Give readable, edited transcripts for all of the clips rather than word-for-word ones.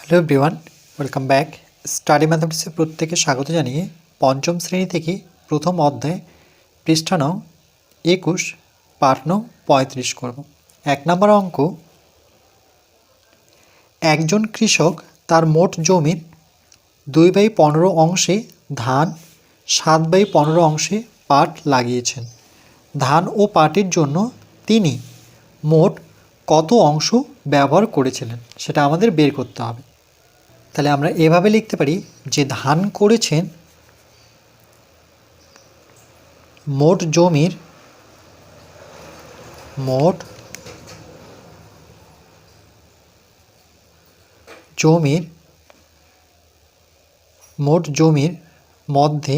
Hello everyone, welcome back. Study ম্যাথমেটিক্সে প্রত্যেকে স্বাগত জানিয়ে পঞ্চম শ্রেণী থেকে প্রথম অধ্যায় পৃষ্ঠা নং 21 পাঠ নং 35 করব। 1 নম্বর অঙ্ক, একজন কৃষক তার মোট জমির 2/15 অংশে ধান, 7/15 অংশে পাট লাগিয়েছেন। ধান ও পাটের জন্য তিনি মোট কত অংশ ব্যবহার করেছিলেন সেটা আমাদের বের করতে হবে। তাহলে আমরা এভাবে লিখতে পারি যে ধান করেছেন মোট জমির মধ্যে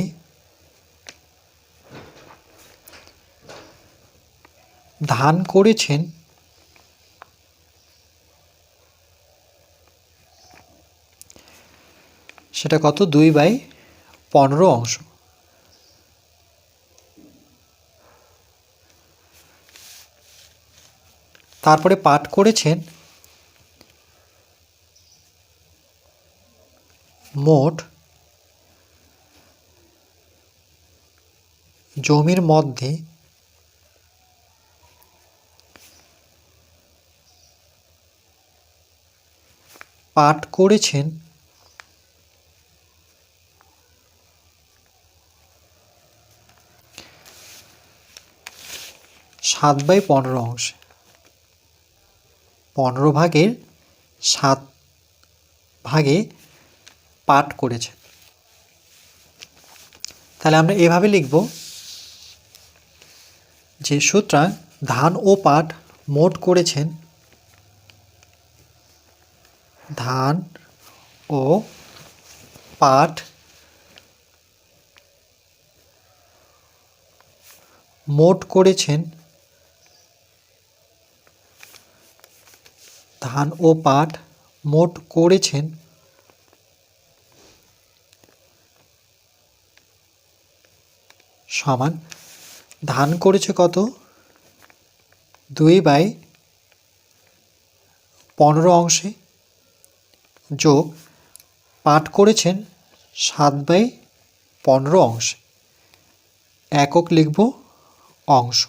ধান করেছেন সেটা কত 2/15 অংশ। তারপরে পাট করেছেন মোট জমির মধ্যে পাট করেছেন 7/15 অংশে। 15 ভাগের 7 ভাগে পাট করেছেন। তাহলে আমরা এভাবে লিখব যে সুতরাং ধান ও পাট মোট করেছেন ধান ও পাট মোট করেছেন ধান ও পাট মোট করেছেন সমান ধান করেছে কত 2/15 অংশে যোগ পাট করেছেন 7/15 অংশে। একক লিখব অংশ,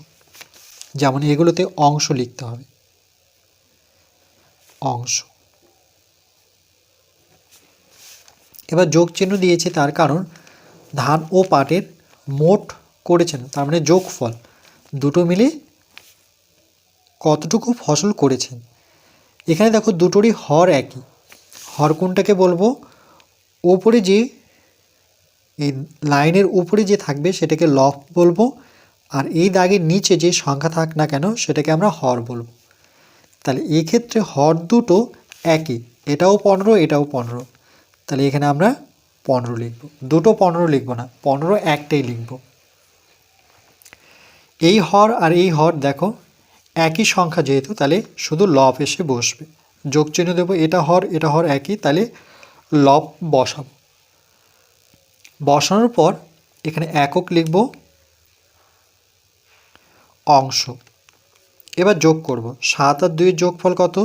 যেমন এগুলোতে অংশ লিখতে হবে, অংশ। এবার যোগ চিহ্ন দিয়েছি তার কারণ ধান ও পাটের মোট করেছেন তার মানে যোগফল, দুটো মিলে কতটুকু ফসল করেছেন। এখানে দেখো দুটোরই হর একই। হর কোনটাকে বলবো, ওপরে যে এই লাইনের উপরে যে থাকবে সেটাকে লব বলবো, আর এই দাগের নিচে যে সংখ্যা থাক না কেন সেটাকে আমরা হর বলবো। তাহলে এই ক্ষেত্রে হর দুটো একই, এটাও 15 এটাও 15, তাহলে এখানে আমরা 15 লিখব। দুটো 15 লিখব না, 15 একটাই লিখব। এই হর আর এই হর দেখো একই সংখ্যা যেহেতু, তাহলে শুধু লব এসে বসবে। যোগ চিহ্ন দেবো, এটা হর একই, তাহলে লব বসাবো। বসানোর পর এখানে একক লিখব অংশ। এবার যোগ করব, 7 আর 2 এর যোগফল কত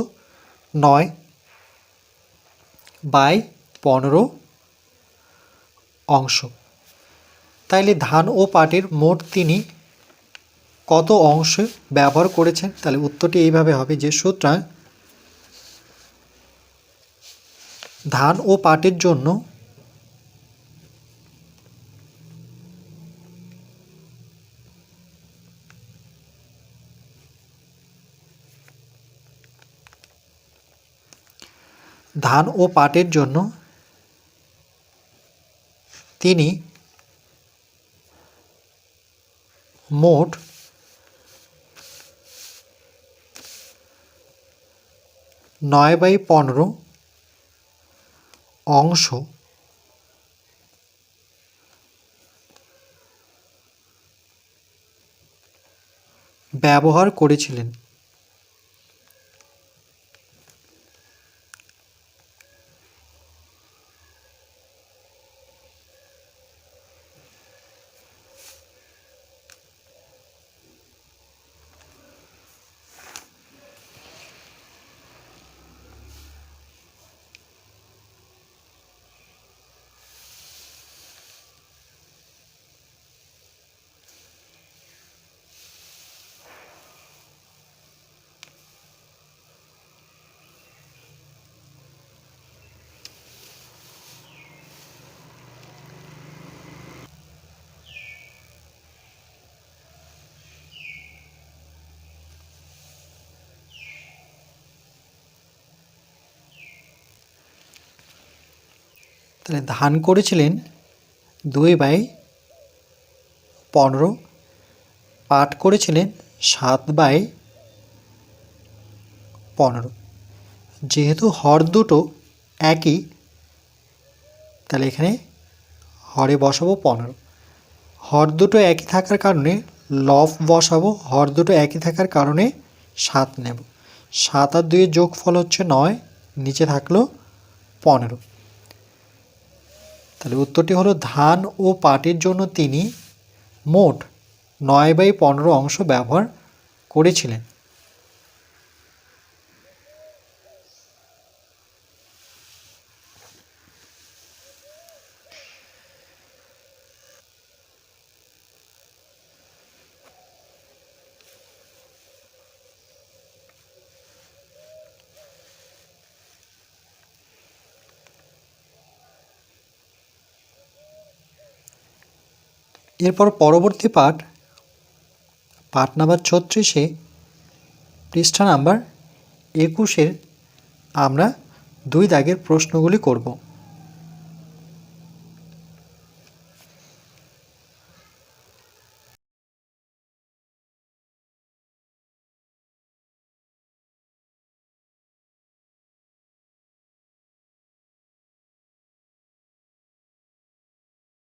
9/15 অংশ। তাইলে ধান ও পাটের মোট তিনি কত অংশ ব্যবহার করেছেন, তাহলে উত্তরটি এইভাবে হবে যে সুতরাং ধান ও পাটের জন্য তিনি মোট 9/15 অংশ ব্যবহার করেছিলেন। তাহলে ধান করেছিলেন 2/15, পাট করেছিলেন 7/15। যেহেতু হর দুটো একই, তাহলে এখানে হরে বসাবো 15। হর দুটো একই থাকার কারণে লব বসাবো, হর দুটো একই থাকার কারণে 7 নেব। 7 আর 2 এর যোগফল হচ্ছে 9, নিচে থাকলো 15। তাহলে উত্তরটি হলো ধান ও পাটের জন্য তিনি মোট 9/15 অংশ ব্যবহার করেছিলেন। এরপর পরবর্তী পাঠ নাম্বার 36-এ পৃষ্ঠা নাম্বার 21-এর আমরা 2 দাগের প্রশ্নগুলি করব।